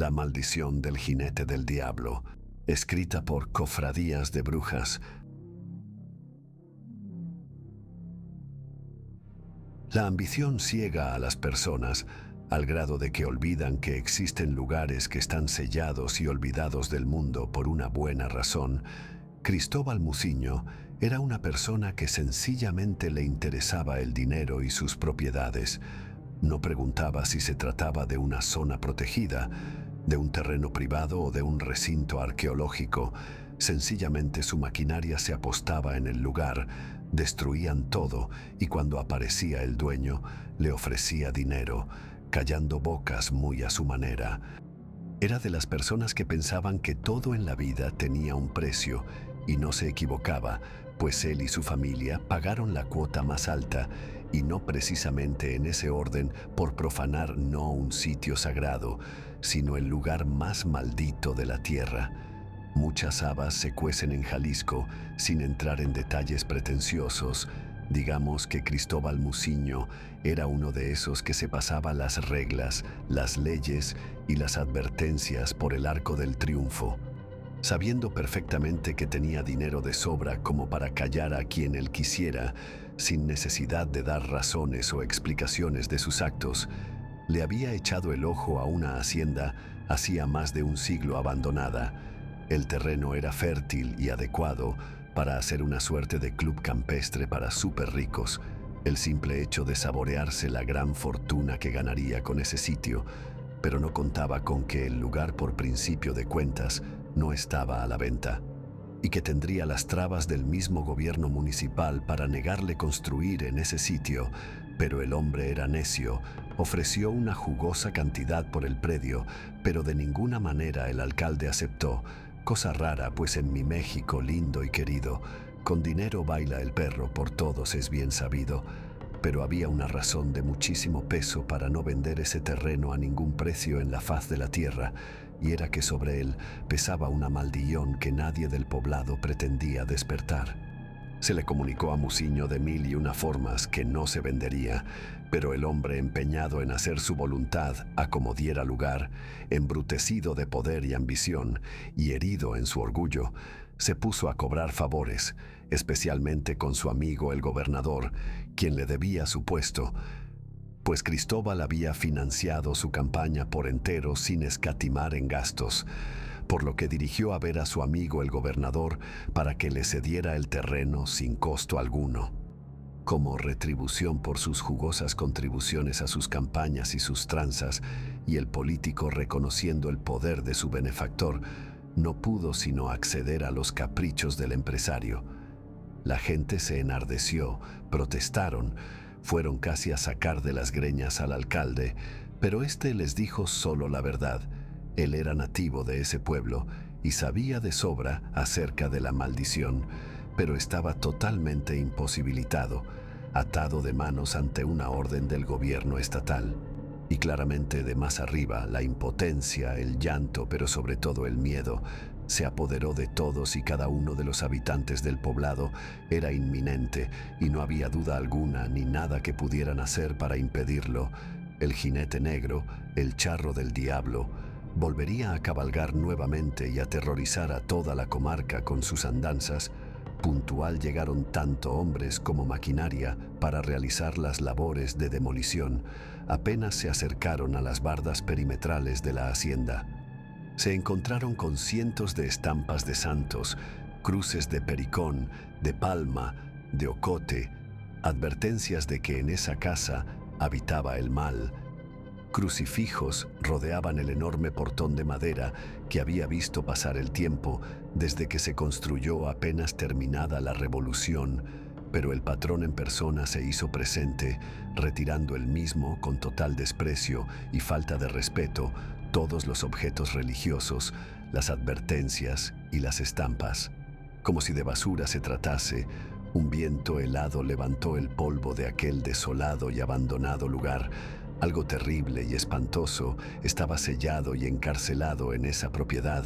La maldición del jinete del diablo, escrita por Cofradías de Brujas. La ambición ciega a las personas al grado de que olvidan que existen lugares que están sellados y olvidados del mundo por una buena razón. Cristóbal Muciño era una persona que sencillamente le interesaba el dinero y sus propiedades. No preguntaba si se trataba de una zona protegida, de un terreno privado o de un recinto arqueológico. Sencillamente su maquinaria se apostaba en el lugar, destruían todo y cuando aparecía el dueño le ofrecía dinero, callando bocas muy a su manera. Era de las personas que pensaban que todo en la vida tenía un precio y no se equivocaba, pues él y su familia pagaron la cuota más alta y no precisamente en ese orden por profanar no un sitio sagrado, sino el lugar más maldito de la tierra. Muchas habas se cuecen en Jalisco sin entrar en detalles pretenciosos. Digamos que Cristóbal Muciño era uno de esos que se pasaba las reglas, las leyes y las advertencias por el arco del triunfo, sabiendo perfectamente que tenía dinero de sobra como para callar a quien él quisiera, sin necesidad de dar razones o explicaciones de sus actos. Le había echado el ojo a una hacienda hacía más de un siglo abandonada. El terreno era fértil y adecuado para hacer una suerte de club campestre para súper ricos. El simple hecho de saborearse la gran fortuna que ganaría con ese sitio, pero no contaba con que el lugar, por principio de cuentas, no estaba a la venta y que tendría las trabas del mismo gobierno municipal para negarle construir en ese sitio, pero el hombre era necio, ofreció una jugosa cantidad por el predio, pero de ninguna manera el alcalde aceptó. Cosa rara, pues en mi México lindo y querido, con dinero baila el perro, por todos es bien sabido, pero había una razón de muchísimo peso para no vender ese terreno a ningún precio en la faz de la tierra, y era que sobre él pesaba una maldición que nadie del poblado pretendía despertar. Se le comunicó a Muciño de mil y una formas que no se vendería, pero el hombre, empeñado en hacer su voluntad a como diera lugar, embrutecido de poder y ambición y herido en su orgullo, se puso a cobrar favores, especialmente con su amigo el gobernador, quien le debía su puesto, pues Cristóbal había financiado su campaña por entero sin escatimar en gastos, por lo que dirigió a ver a su amigo el gobernador para que le cediera el terreno sin costo alguno. Como retribución por sus jugosas contribuciones a sus campañas y sus tranzas, y el político, reconociendo el poder de su benefactor, no pudo sino acceder a los caprichos del empresario. La gente se enardeció, protestaron, fueron casi a sacar de las greñas al alcalde, pero éste les dijo solo la verdad. Él era nativo de ese pueblo y sabía de sobra acerca de la maldición, pero estaba totalmente imposibilitado, atado de manos ante una orden del gobierno estatal. Y claramente de más arriba, la impotencia, el llanto, pero sobre todo el miedo, se apoderó de todos y cada uno de los habitantes del poblado. Era inminente y no había duda alguna ni nada que pudieran hacer para impedirlo. El jinete negro, el charro del diablo, volvería a cabalgar nuevamente y aterrorizar a toda la comarca con sus andanzas. Puntual llegaron tanto hombres como maquinaria para realizar las labores de demolición. Apenas se acercaron a las bardas perimetrales de la hacienda, se encontraron con cientos de estampas de santos, cruces de pericón, de palma, de ocote, advertencias de que en esa casa habitaba el mal. Crucifijos rodeaban el enorme portón de madera que había visto pasar el tiempo desde que se construyó apenas terminada la revolución, pero el patrón en persona se hizo presente, retirando el mismo con total desprecio y falta de respeto todos los objetos religiosos, las advertencias y las estampas. Como si de basura se tratase, un viento helado levantó el polvo de aquel desolado y abandonado lugar. Algo terrible y espantoso estaba sellado y encarcelado en esa propiedad,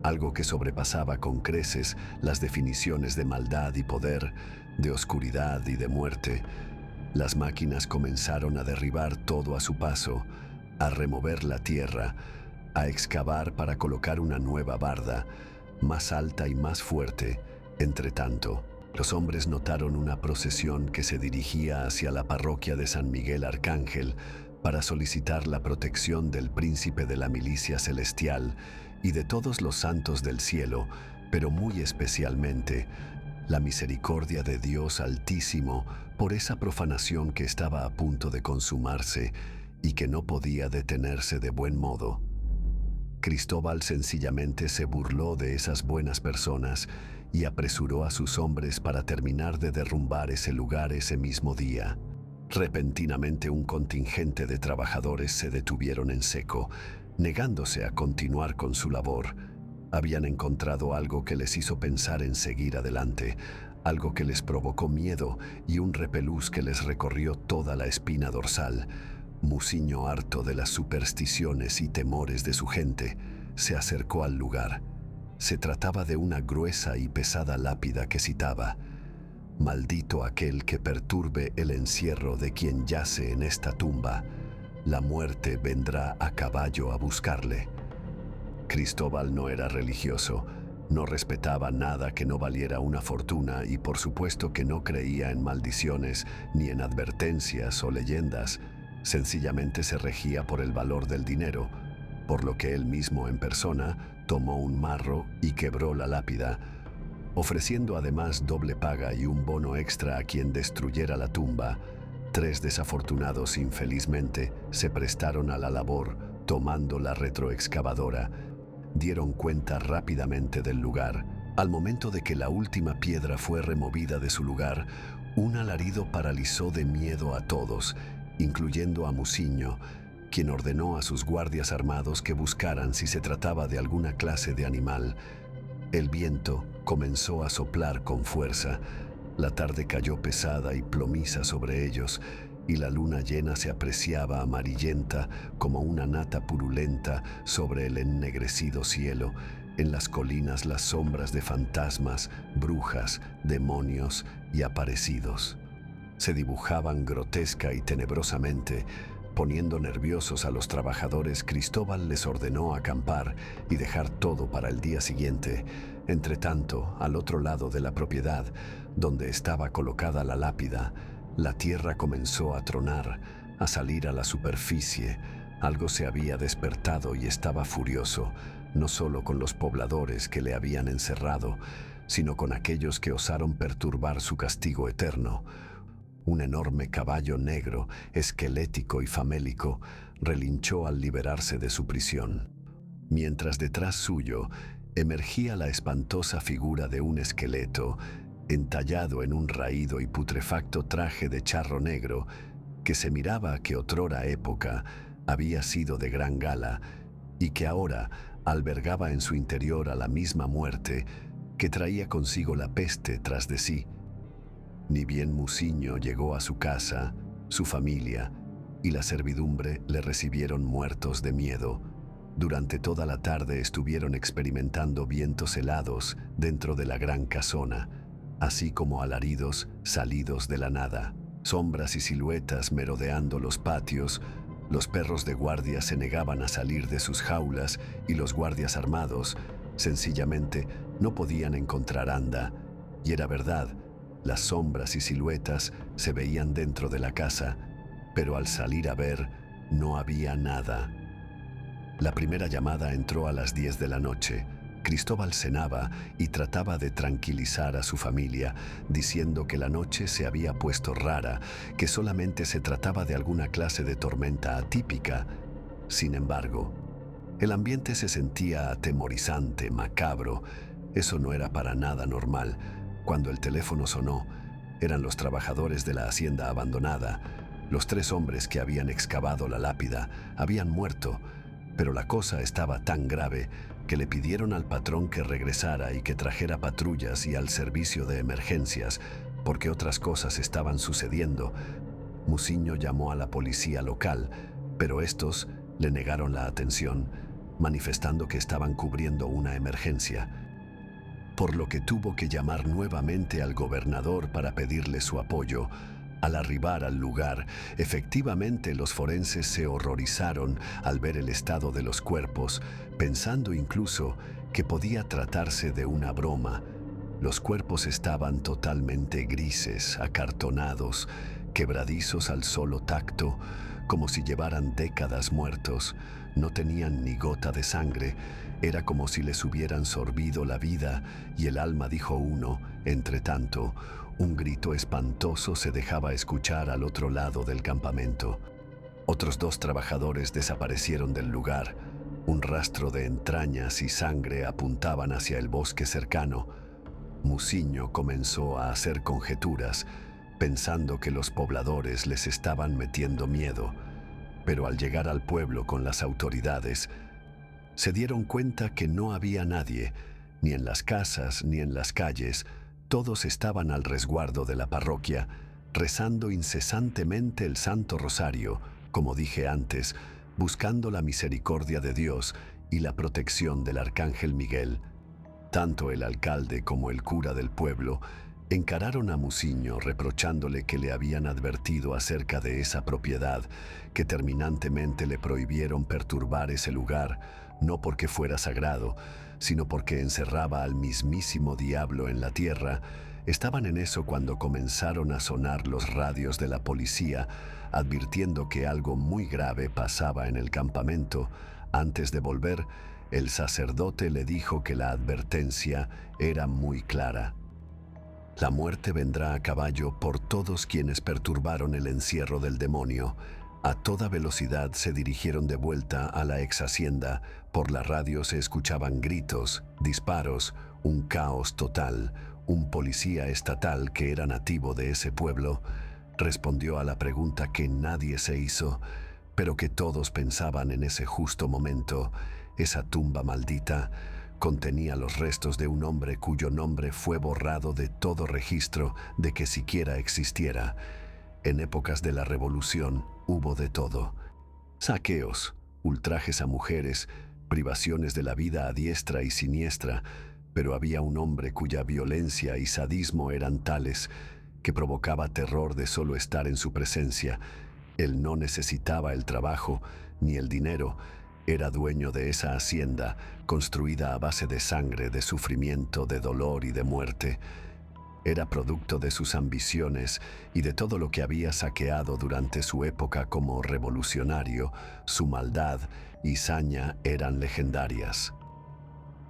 algo que sobrepasaba con creces las definiciones de maldad y poder, de oscuridad y de muerte. Las máquinas comenzaron a derribar todo a su paso, a remover la tierra, a excavar para colocar una nueva barda, más alta y más fuerte. Entretanto, los hombres notaron una procesión que se dirigía hacia la parroquia de San Miguel Arcángel para solicitar la protección del príncipe de la milicia celestial y de todos los santos del cielo, pero muy especialmente la misericordia de Dios Altísimo por esa profanación que estaba a punto de consumarse y que no podía detenerse de buen modo. Cristóbal sencillamente se burló de esas buenas personas y apresuró a sus hombres para terminar de derrumbar ese lugar ese mismo día. Repentinamente un contingente de trabajadores se detuvieron en seco, negándose a continuar con su labor. Habían encontrado algo que les hizo pensar en seguir adelante, algo que les provocó miedo y un repelús que les recorrió toda la espina dorsal. Muciño, harto de las supersticiones y temores de su gente, se acercó al lugar. Se trataba de una gruesa y pesada lápida que citaba: «Maldito aquel que perturbe el encierro de quien yace en esta tumba. La muerte vendrá a caballo a buscarle». Cristóbal no era religioso, no respetaba nada que no valiera una fortuna y por supuesto que no creía en maldiciones ni en advertencias o leyendas. Sencillamente se regía por el valor del dinero, por lo que él mismo en persona tomó un marro y quebró la lápida, ofreciendo además doble paga y un bono extra a quien destruyera la tumba. 3 desafortunados infelizmente se prestaron a la labor tomando la retroexcavadora. Dieron cuenta rápidamente del lugar. Al momento de que la última piedra fue removida de su lugar, un alarido paralizó de miedo a todos, incluyendo a Muciño, quien ordenó a sus guardias armados que buscaran si se trataba de alguna clase de animal. El viento comenzó a soplar con fuerza, la tarde cayó pesada y plomiza sobre ellos, y la luna llena se apreciaba amarillenta como una nata purulenta sobre el ennegrecido cielo. En las colinas las sombras de fantasmas, brujas, demonios y aparecidos se dibujaban grotesca y tenebrosamente. Poniendo nerviosos a los trabajadores, Cristóbal les ordenó acampar y dejar todo para el día siguiente. Entretanto, al otro lado de la propiedad, donde estaba colocada la lápida, la tierra comenzó a tronar, a salir a la superficie. Algo se había despertado y estaba furioso, no solo con los pobladores que le habían encerrado, sino con aquellos que osaron perturbar su castigo eterno. Un enorme caballo negro, esquelético y famélico, relinchó al liberarse de su prisión, mientras detrás suyo emergía la espantosa figura de un esqueleto, entallado en un raído y putrefacto traje de charro negro, que se miraba que otrora época había sido de gran gala y que ahora albergaba en su interior a la misma muerte que traía consigo la peste tras de sí. Ni bien Muciño llegó a su casa, su familia y la servidumbre le recibieron muertos de miedo. Durante toda la tarde estuvieron experimentando vientos helados dentro de la gran casona, así como alaridos salidos de la nada, sombras y siluetas merodeando los patios. Los perros de guardia se negaban a salir de sus jaulas y los guardias armados sencillamente no podían encontrar anda. Y era verdad, las sombras y siluetas se veían dentro de la casa, pero al salir a ver, no había nada. La primera llamada entró a las 10 de la noche. Cristóbal cenaba y trataba de tranquilizar a su familia, diciendo que la noche se había puesto rara, que solamente se trataba de alguna clase de tormenta atípica. Sin embargo, el ambiente se sentía atemorizante, macabro. Eso no era para nada normal. Cuando el teléfono sonó, eran los trabajadores de la hacienda abandonada. Los 3 hombres que habían excavado la lápida habían muerto, pero la cosa estaba tan grave que le pidieron al patrón que regresara y que trajera patrullas y al servicio de emergencias, porque otras cosas estaban sucediendo. Muciño llamó a la policía local, pero estos le negaron la atención, manifestando que estaban cubriendo una emergencia, por lo que tuvo que llamar nuevamente al gobernador para pedirle su apoyo. Al arribar al lugar, efectivamente los forenses se horrorizaron al ver el estado de los cuerpos, pensando incluso que podía tratarse de una broma. Los cuerpos estaban totalmente grises, acartonados, quebradizos al solo tacto, como si llevaran décadas muertos. No tenían ni gota de sangre, era como si les hubieran sorbido la vida, y el alma, dijo uno. Entre tanto, un grito espantoso se dejaba escuchar al otro lado del campamento. Otros 2 trabajadores desaparecieron del lugar. Un rastro de entrañas y sangre apuntaban hacia el bosque cercano. Muciño comenzó a hacer conjeturas, pensando que los pobladores les estaban metiendo miedo, pero al llegar al pueblo con las autoridades, se dieron cuenta que no había nadie, ni en las casas ni en las calles. Todos estaban al resguardo de la parroquia, rezando incesantemente el Santo Rosario, como dije antes, buscando la misericordia de Dios y la protección del Arcángel Miguel. Tanto el alcalde como el cura del pueblo encararon a Muciño reprochándole que le habían advertido acerca de esa propiedad, que terminantemente le prohibieron perturbar ese lugar, no porque fuera sagrado, sino porque encerraba al mismísimo diablo en la tierra. Estaban en eso cuando comenzaron a sonar los radios de la policía, advirtiendo que algo muy grave pasaba en el campamento. Antes de volver, el sacerdote le dijo que la advertencia era muy clara. La muerte vendrá a caballo por todos quienes perturbaron el encierro del demonio. A toda velocidad se dirigieron de vuelta a la ex hacienda. Por la radio se escuchaban gritos, disparos, un caos total. Un policía estatal que era nativo de ese pueblo respondió a la pregunta que nadie se hizo, pero que todos pensaban en ese justo momento. Esa tumba maldita contenía los restos de un hombre cuyo nombre fue borrado de todo registro de que siquiera existiera. En épocas de la Revolución hubo de todo: saqueos, ultrajes a mujeres, privaciones de la vida a diestra y siniestra, pero había un hombre cuya violencia y sadismo eran tales que provocaba terror de solo estar en su presencia. Él no necesitaba el trabajo ni el dinero. Era dueño de esa hacienda, construida a base de sangre, de sufrimiento, de dolor y de muerte. Era producto de sus ambiciones y de todo lo que había saqueado durante su época como revolucionario. Su maldad y saña eran legendarias,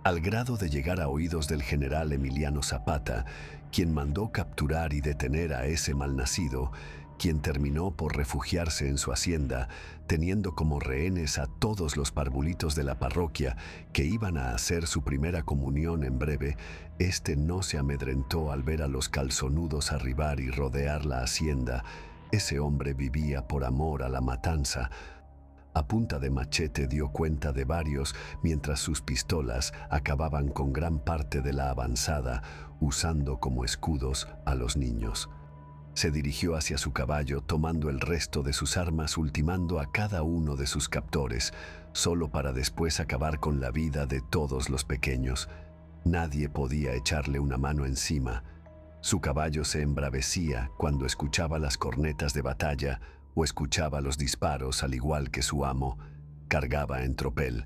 al grado de llegar a oídos del general Emiliano Zapata, quien mandó capturar y detener a ese malnacido, quien terminó por refugiarse en su hacienda, teniendo como rehenes a todos los parvulitos de la parroquia que iban a hacer su primera comunión en breve. Este no se amedrentó al ver a los calzonudos arribar y rodear la hacienda. Ese hombre vivía por amor a la matanza. A punta de machete dio cuenta de varios, mientras sus pistolas acababan con gran parte de la avanzada, usando como escudos a los niños. Se dirigió hacia su caballo, tomando el resto de sus armas, ultimando a cada uno de sus captores, solo para después acabar con la vida de todos los pequeños. Nadie podía echarle una mano encima. Su caballo se embravecía cuando escuchaba las cornetas de batalla o escuchaba los disparos, al igual que su amo. Cargaba en tropel,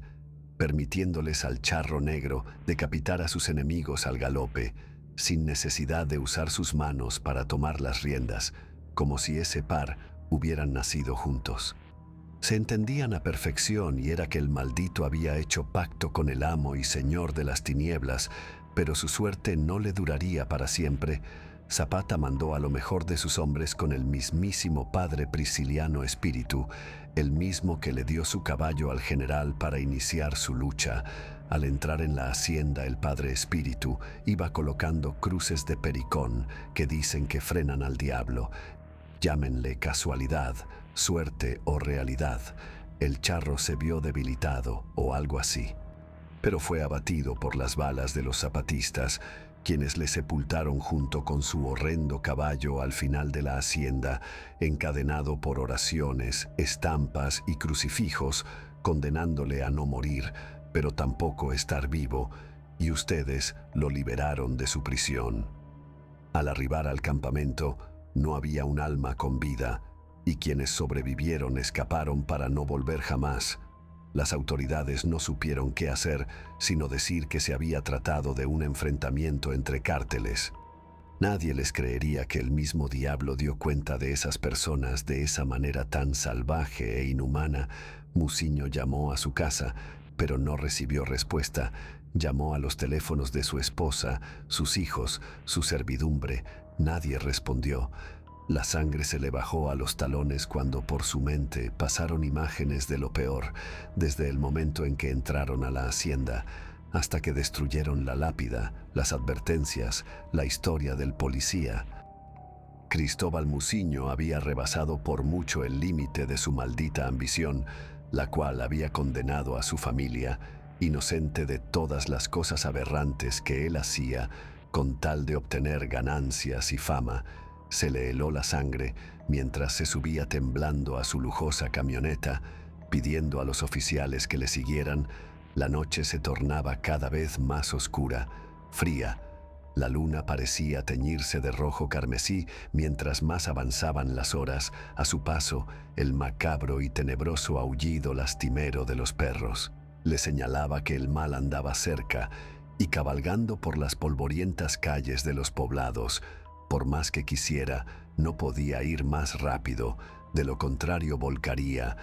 permitiéndoles al charro negro decapitar a sus enemigos al galope, sin necesidad de usar sus manos para tomar las riendas, como si ese par hubieran nacido juntos. Se entendían a perfección, y era que el maldito había hecho pacto con el amo y señor de las tinieblas, pero su suerte no le duraría para siempre. Zapata mandó a lo mejor de sus hombres con el mismísimo padre Prisciliano Espíritu, el mismo que le dio su caballo al general para iniciar su lucha. Al entrar en la hacienda, el padre Espíritu iba colocando cruces de pericón que dicen que frenan al diablo. Llámenle casualidad, suerte o realidad. El charro se vio debilitado o algo así, pero fue abatido por las balas de los zapatistas, quienes le sepultaron junto con su horrendo caballo al final de la hacienda, encadenado por oraciones, estampas y crucifijos, condenándole a no morir, pero tampoco estar vivo, y ustedes lo liberaron de su prisión. Al arribar al campamento, No había un alma con vida, y quienes sobrevivieron escaparon para no volver jamás. Las autoridades no supieron qué hacer, sino decir que se había tratado de un enfrentamiento entre cárteles. Nadie les creería que el mismo diablo dio cuenta de esas personas de esa manera tan salvaje e inhumana. Muciño llamó a su casa, pero no recibió respuesta. Llamó a los teléfonos de su esposa, sus hijos, su servidumbre. Nadie respondió. La sangre se le bajó a los talones cuando por su mente pasaron imágenes de lo peor, desde el momento en que entraron a la hacienda, hasta que destruyeron la lápida, las advertencias, la historia del policía. Cristóbal Muciño había rebasado por mucho el límite de su maldita ambición, la cual había condenado a su familia, inocente de todas las cosas aberrantes que él hacía, con tal de obtener ganancias y fama. Se le heló la sangre mientras se subía temblando a su lujosa camioneta, pidiendo a los oficiales que le siguieran. La noche se tornaba cada vez más oscura, fría. La luna parecía teñirse de rojo carmesí mientras más avanzaban las horas. A su paso, el macabro y tenebroso aullido lastimero de los perros le señalaba que el mal andaba cerca, y cabalgando por las polvorientas calles de los poblados, por más que quisiera, no podía ir más rápido, de lo contrario volcaría,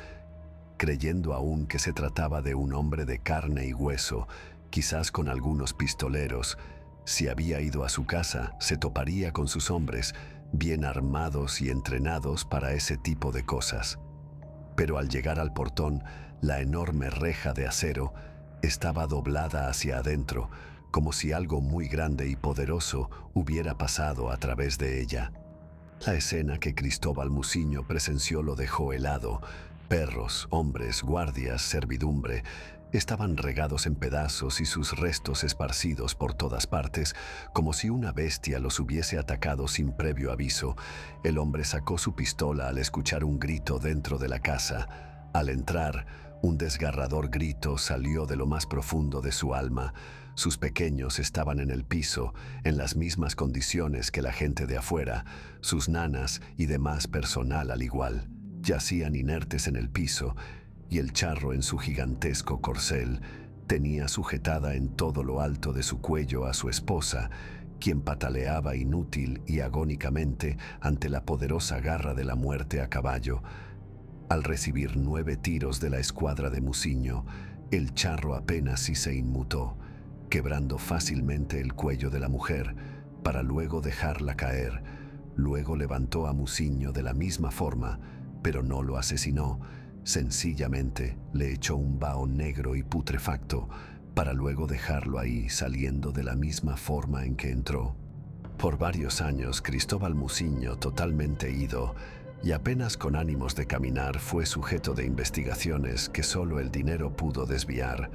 creyendo aún que se trataba de un hombre de carne y hueso, quizás con algunos pistoleros. Si había ido a su casa, se toparía con sus hombres, bien armados y entrenados para ese tipo de cosas. Pero al llegar al portón, la enorme reja de acero estaba doblada hacia adentro, como si algo muy grande y poderoso hubiera pasado a través de ella. La escena que Cristóbal Muciño presenció lo dejó helado. Perros, hombres, guardias, servidumbre, estaban regados en pedazos y sus restos esparcidos por todas partes, como si una bestia los hubiese atacado sin previo aviso. El hombre sacó su pistola al escuchar un grito dentro de la casa. Al entrar, un desgarrador grito salió de lo más profundo de su alma. Sus pequeños estaban en el piso, en las mismas condiciones que la gente de afuera. Sus nanas y demás personal al igual. Yacían inertes en el piso, y el charro en su gigantesco corcel tenía sujetada en todo lo alto de su cuello a su esposa, quien pataleaba inútil y agónicamente ante la poderosa garra de la muerte a caballo. Al recibir 9 tiros de la escuadra de Muciño, el charro apenas si se inmutó, quebrando fácilmente el cuello de la mujer, para luego dejarla caer. Luego levantó a Muciño de la misma forma, pero no lo asesinó. Sencillamente le echó un vaho negro y putrefacto, para luego dejarlo ahí, saliendo de la misma forma en que entró. Por varios años, Cristóbal Muciño, totalmente ido y apenas con ánimos de caminar, fue sujeto de investigaciones que solo el dinero pudo desviar,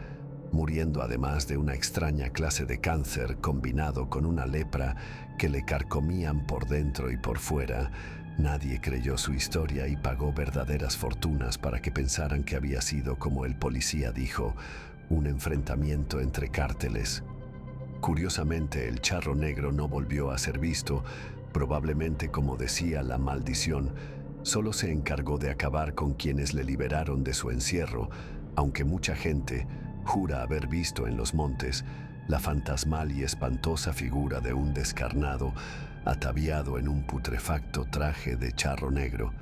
muriendo además de una extraña clase de cáncer combinado con una lepra que le carcomían por dentro y por fuera. Nadie creyó su historia y pagó verdaderas fortunas para que pensaran que había sido, como el policía dijo, un enfrentamiento entre cárteles. Curiosamente, el charro negro no volvió a ser visto, probablemente como decía la maldición. Solo se encargó de acabar con quienes le liberaron de su encierro, aunque mucha gente jura haber visto en los montes la fantasmal y espantosa figura de un descarnado ataviado en un putrefacto traje de charro negro.